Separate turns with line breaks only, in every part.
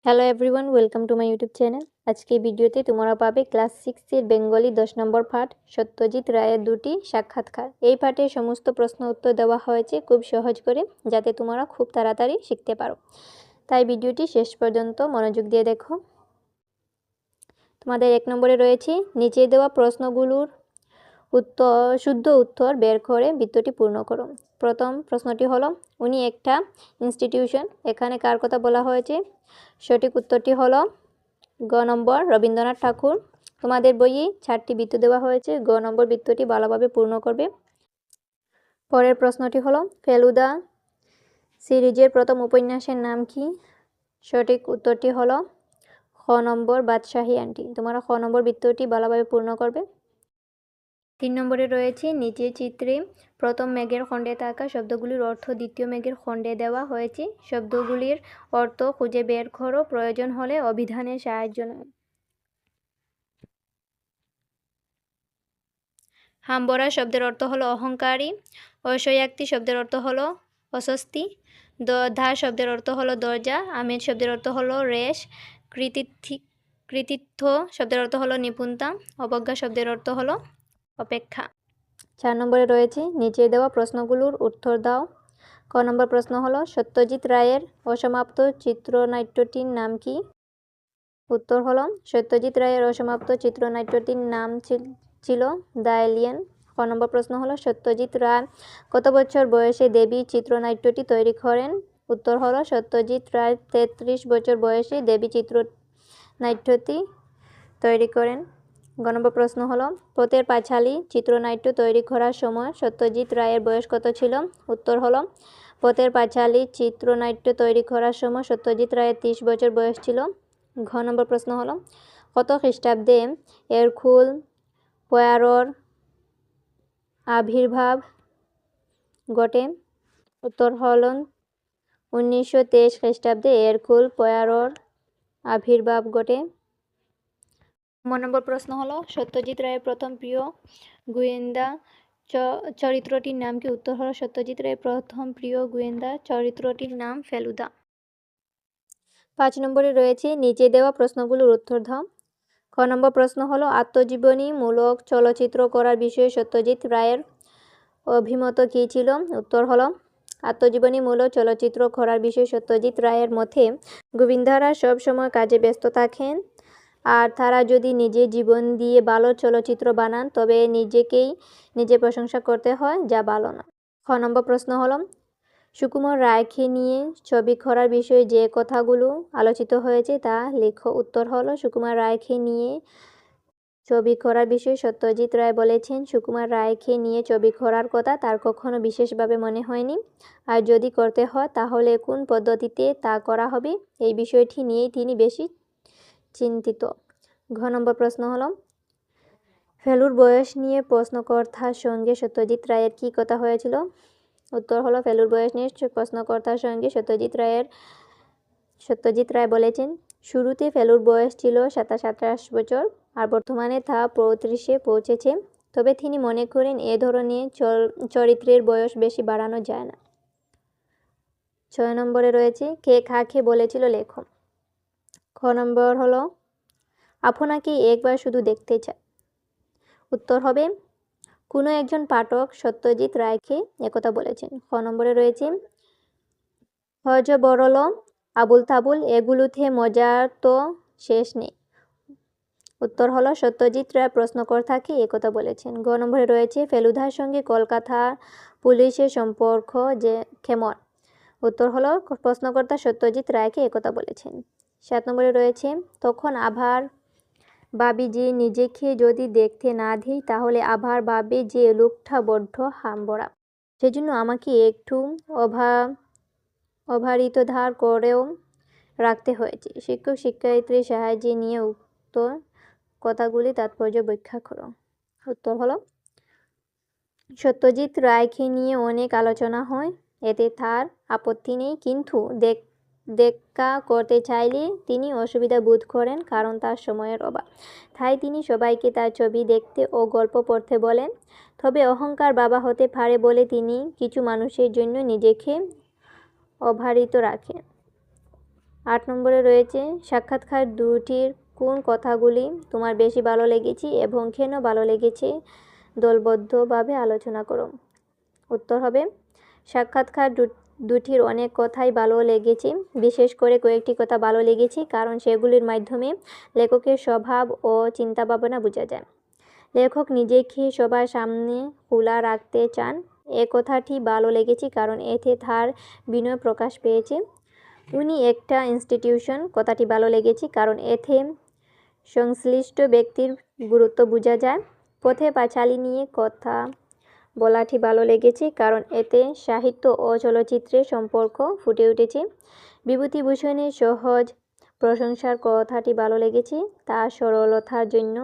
Hello everyone, welcome to my YouTube channel. আজকে ভিডিওতে তোমরা পাবে ক্লাস 6 এর বেঙ্গলি 10 নম্বর পাঠ সত্যজিৎ রায়ের দুটি সাক্ষাৎকার। এই পাঠে সমস্ত প্রশ্ন উত্তর দেওয়া হয়েছে খুব সহজ করে, যাতে তোমরা খুব তাড়াতাড়ি শিখতে পারো। তাই ভিডিওটি শেষ পর্যন্ত মনোযোগ দিয়ে দেখো। তোমাদের 1 নম্বরে রয়েছে নিচে দেওয়া প্রশ্নগুলোর শুদ্ধ উত্তর বের করে বৃত্তটি পূর্ণ করো। প্রথম প্রশ্নটি হলো, উনি একটা ইনস্টিটিউশন। এখানে কার কথা বলা হয়েছে? সঠিক উত্তরটি হলো গ নম্বর, রবীন্দ্রনাথ ঠাকুর। তোমাদের বইয়ে 4টি বৃত্ত দেওয়া হয়েছে, গ নম্বর বৃত্তটি ভালোভাবে পূর্ণ করবে। পরের প্রশ্নটি হলো, ফেলুদা সিরিজের প্রথম উপন্যাসের নাম কি? সঠিক উত্তরটি হলো খ নম্বর, বাদশাহী আন্টি। তোমরা খ নম্বর বৃত্তটি ভালোভাবে পূর্ণ করবে। 3 নম্বরে রয়েছে নিচের চিত্রে প্রথম মেঘের খণ্ডে থাকা শব্দগুলির অর্থ দ্বিতীয় মেঘের খণ্ডে দেওয়া হয়েছে। শব্দগুলির অর্থ খুঁজে বের করো, প্রয়োজন হলে অভিধানের সাহায্য নাও। হাম্বরা শব্দের অর্থ হলো অহংকারী। অসহায়াক্তি শব্দের অর্থ হলো অস্বস্তি। ধার শব্দের অর্থ হলো দরজা। আমেজ শব্দের অর্থ হলো রেশ। কৃতিত্ব শব্দের অর্থ হলো নিপুণতা। অবজ্ঞা শব্দের অর্থ হলো অপেক্ষা। 4 নম্বরে রয়েছে নিচে দেওয়া প্রশ্নগুলোর উত্তর দাও। ক নম্বর প্রশ্ন হলো, সত্যজিৎ রায়ের অসমাপ্ত চিত্রনাট্যটির নাম কি? উত্তর হলো সত্যজিৎ রায়ের অসমাপ্ত চিত্রনাট্যটির নাম ছিল দ্য এলিয়েন। ক নম্বর প্রশ্ন হলো, সত্যজিৎ রায় কত বছর বয়সে দেবী চিত্রনাট্যটি তৈরি করেন? উত্তর হলো সত্যজিৎ রায় 33 বছর বয়সে দেবী চিত্রনাট্যটি তৈরি করেন। গ নম্বর প্রশ্ন হলো, পথের পাঁচালী চিত্রনাট্য তৈরি করার সময় সত্যজিৎ রায়ের বয়স কত ছিল? উত্তর হলো পথের পাঁচালী চিত্রনাট্য তৈরি করার সময় সত্যজিৎ রায়ের 30 বছর বয়স ছিল। ঘ নম্বর প্রশ্ন হলো, কত খ্রিস্টাব্দে এরকুল পোয়ারোর আবির্ভাব ঘটে? উত্তর হলো 1923 খ্রিস্টাব্দে এরকুল পোয়ারোর আবির্ভাব ঘটে। নম্বর প্রশ্ন হলো, সত্যজিৎ রায়ের প্রথম প্রিয় গোয়েন্দা চরিত্রটির নাম কি? উত্তর হলো সত্যজিৎ রায়ের প্রথম প্রিয় গোয়েন্দা চরিত্রটির নাম ফেলুদা। 5 নম্বরে রয়েছে নিচে দেওয়া প্রশ্নগুলোর উত্তর দাও। খ নম্বর প্রশ্ন হলো, আত্মজীবনীমূলক চলচ্চিত্র করার বিষয়ে সত্যজিৎ রায়ের অভিমত কী ছিল? উত্তর হলো আত্মজীবনীমূলক চলচ্চিত্র করার বিষয়ে সত্যজিৎ রায়ের মতে গোবিন্দারা সব সময় কাজে ব্যস্ত থাকেন, আর তারা যদি নিজের জীবন দিয়ে ভালো চলচ্চিত্র বানান তবে নিজে প্রশংসা করতে হয়, যা ভালো না। খ নম্বর প্রশ্ন হলো, সুকুমার রায়কে নিয়ে ছবি করার বিষয়ে যে কথাগুলো আলোচিত হয়েছে তা লেখো। উত্তর হলো সুকুমার রায়কে নিয়ে ছবি করার বিষয়ে সত্যজিৎ রায় বলেছেন, সুকুমার রায়কে নিয়ে ছবি করার কথা তার কখনো বিশেষভাবে মনে হয়নি, আর যদি করতে হয় তাহলে কোন পদ্ধতিতে তা করা হবে, এই বিষয়টি নিয়েই তিনি বেশি চিন্তিত। ঘ নম্বর প্রশ্ন হলো, ফেলুর বয়স নিয়ে প্রশ্নকর্তার সঙ্গে সত্যজিৎ রায়ের কি কথা হয়েছিল? উত্তর হলো ফেলুর বয়স নিয়ে প্রশ্নকর্তার সঙ্গে সত্যজিৎ রায় বলেছেন, শুরুতে ফেলুর বয়স ছিল 27-28 বছর, আর বর্তমানে তা 35-এ পৌঁছেছে। তবে তিনি মনে করেন এ ধরনের চরিত্রের বয়স বেশি বাড়ানো যায় না। 6 নম্বরে রয়েছে কে কাকে বলেছিল লেখো। খ নম্বর হলো, আপনাকে একবার শুধু দেখতে চাই। উত্তর হবে কোনো একজন পাঠক সত্যজিৎ রায়কে একথা বলেছেন। খ নম্বরে রয়েছে হজ বরল আবুল তাবুল, এগুলোতে মজার তো শেষ নেই। উত্তর হলো সত্যজিৎ রায় প্রশ্নকর্তাকে একথা বলেছেন। গ নম্বরে রয়েছে ফেলুদার সঙ্গে কলকাতার পুলিশের সম্পর্ক যে কেমন? উত্তর হলো প্রশ্নকর্তা সত্যজিৎ রায়কে একথা বলেছেন। 7 নম্বরে রয়েছে তখন আভার ভাবি যে নিজেকে যদি দেখতে না দিই তাহলে আভার ভাবে যে লোকটা বড্ড হাম্বড়া, সেজন্য আমাকে একটু অভারিত ধার করেও রাখতে হয়েছে। শিক্ষক শিক্ষার্থীর সাহায্যে নিয়ে উক্ত কথাগুলি তাৎপর্য ব্যাখ্যা করো। উত্তর হলো সত্যজিৎ রায়কে নিয়ে অনেক আলোচনা হয়, এতে তার আপত্তি নেই, কিন্তু দেখা করতে চাইলে তিনি অসুবিধা বোধ করেন, কারণ তার সময়ের অভাব। তাই তিনি সবাইকে তার ছবি দেখতে ও গল্প পড়তে বলেন। তবে অহংকার বাবা হতে পারে বলে তিনি কিছু মানুষের জন্য নিজেকে অবহেলিত রাখেন। 8 নম্বরে রয়েছে সাক্ষাৎকার দুটির কোন কথাগুলি তোমার বেশি ভালো লেগেছে এবং কেন ভালো লেগেছে দলবদ্ধভাবে আলোচনা করো। উত্তর হবে সাক্ষাৎকার দুটির অনেক কথাই ভালো লেগেছে, বিশেষ করে কয়েকটি কথা ভালো লেগেছে কারণ সেগুলির মাধ্যমে লেখকের স্বভাব ও চিন্তাভাবনা বোঝা যায়। লেখক নিজেকে সবার সামনে খোলা রাখতে চান, এ কথাটি ভালো লেগেছে কারণ এতে তার বিনয় প্রকাশ পেয়েছে। উনি একটা ইনস্টিটিউশন, কথাটি ভালো লেগেছে কারণ এতে সংশ্লিষ্ট ব্যক্তির গুরুত্ব বোঝা যায়। পথে পাঁচালী নিয়ে কথা বলাটি ভালো লেগেছে কারণ এতে সাহিত্য ও চলচ্চিত্রের সম্পর্ক ফুটে উঠেছে। বিভূতিভূষণের সহজ প্রশংসার কথাটি ভালো লেগেছে তার সরলতার জন্য।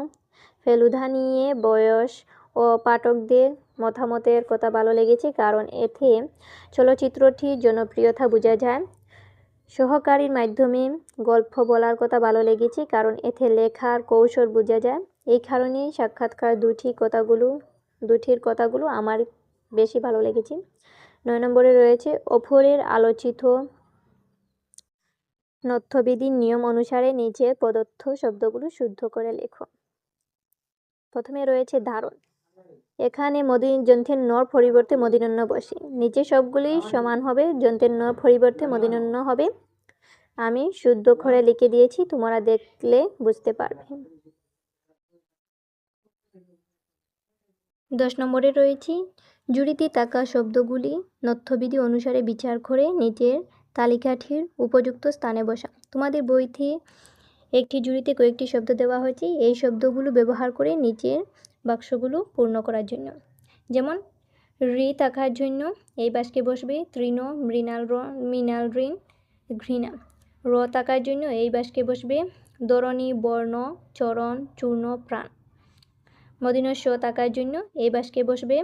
ফেলুদা নিয়ে বয়স ও পাঠকদের মতামতের কথা ভালো লেগেছে কারণ এতে চলচ্চিত্রটির জনপ্রিয়তা বোঝা যায়। সহকারীর মাধ্যমে গল্প বলার কথা ভালো লেগেছে কারণ এতে লেখার কৌশল বোঝা যায়। এই কারণেই সাক্ষাৎকার দুটির কথাগুলো আমার বেশি ভালো লেগেছে। 9 নম্বরে রয়েছে ওপরের আলোচিত নথ্যবিধির নিয়ম অনুসারে নিচের প্রদত্ত শব্দগুলো শুদ্ধ করে লেখো। প্রথমে রয়েছে ধারণ। এখানে যন্ত্রের নর পরিবর্তে মূর্ধন্য বসে। নিচে সবগুলি সমান হবে, যন্ত্রের নর পরিবর্তে মূর্ধন্য হবে। আমি শুদ্ধ করে লিখে দিয়েছি, তোমরা দেখলে বুঝতে পারবে। 10 নম্বরে রয়েছে জুড়িতে থাকা শব্দগুলি নথ্যবিধি অনুসারে বিচার করে নিচের তালিকাটির উপযুক্ত স্থানে বসা। তোমাদের বইতে একটি জুড়িতে কয়েকটি শব্দ দেওয়া হয়েছে, এই শব্দগুলো ব্যবহার করে নিচের বাক্সগুলো পূর্ণ করার জন্য। যেমন রি থাকার জন্য এই বাক্সে বসবে তৃণ, মৃণাল ঋণ, ঘৃণা। র থাকার জন্য এই বাক্সে বসবে ধরণী, বর্ণ, চরণ, চূর্ণ, প্রাণ। মূর্ধন্য স থাকার জন্য এই বাক্সে বসবে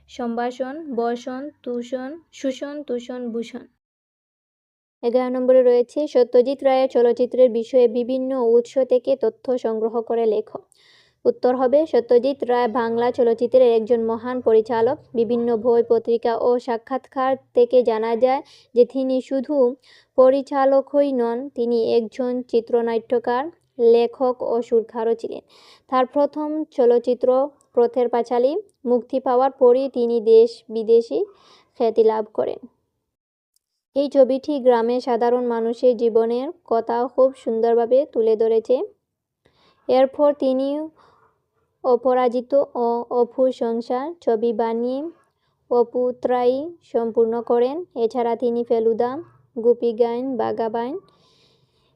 সম্ভাষণ, বর্ষণ, শোষণ, তুষণ, ভূষণ। 11 নম্বরে রয়েছে সত্যজিৎ রায়ের চলচ্চিত্রের বিষয়ে বিভিন্ন উৎস থেকে তথ্য সংগ্রহ করে লেখো। উত্তর হবে সত্যজিৎ রায় বাংলা চলচ্চিত্রের একজন মহান পরিচালক। বিভিন্ন বই, পত্রিকা ও সাক্ষাৎকার থেকে জানা যায় যে তিনি শুধু পরিচালকই নন, তিনি একজন চিত্রনাট্যকার, লেখক ও সুরকারও ছিলেন। তার প্রথম চলচ্চিত্র পথের পাঁচালী মুক্তি পাওয়ার পরই তিনি দেশ বিদেশে খ্যাতি লাভ করেন। এই ছবিটি গ্রামের সাধারণ মানুষের জীবনের কথা খুব সুন্দরভাবে তুলে ধরেছে। এরপর তিনি অপরাজিত ও অপুর সংসার ছবি বানিয়ে অপুত্রাই সম্পূর্ণ করেন। এছাড়া তিনি ফেলুদা, গোপী গাইন, বাঘা বাইন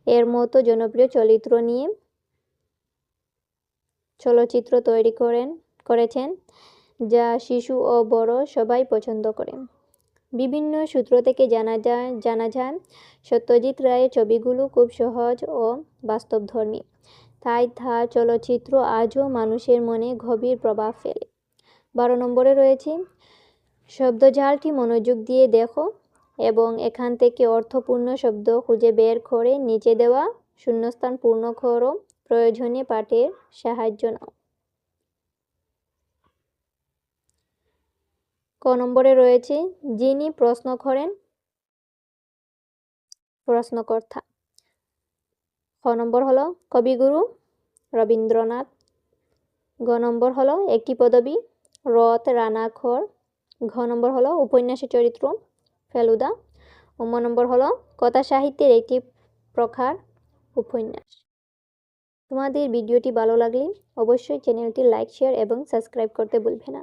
এর মতো জনপ্রিয় চরিত্র নিয়ে চলচ্চিত্র তৈরি করেছেন, যা শিশু ও বড় সবাই পছন্দ করেন। বিভিন্ন সূত্র থেকে জানা যায় সত্যজিৎ রায়ের ছবিগুলো খুব সহজ ও বাস্তবধর্মী, তাই তার চলচ্চিত্র আজও মানুষের মনে গভীর প্রভাব ফেলে। 12 নম্বরে রয়েছে শব্দজালটি মনোযোগ দিয়ে দেখো এবং এখান থেকে অর্থপূর্ণ শব্দ খুঁজে বের করে নিচে দেওয়া শূন্যস্থান পূর্ণ করো। প্রয়োজনে পাঠের সাহায্য নাও। ক নম্বরে রয়েছে যিনি প্রশ্ন করেন প্রশ্নকর্তা। খ নম্বর হলো কবিগুরু রবীন্দ্রনাথ। গ নম্বর হলো একটি পদবী রথ রানাঘর। ঘ নম্বর হলো উপন্যাসের চরিত্র ফেলুদা। ও ম নম্বর হলো কথা সাহিত্যের একটি প্রকার উপন্যাস। তোমাদের ভিডিওটি ভালো লাগলে অবশ্যই চ্যানেলটি লাইক, শেয়ার এবং সাবস্ক্রাইব করতে ভুলবে না।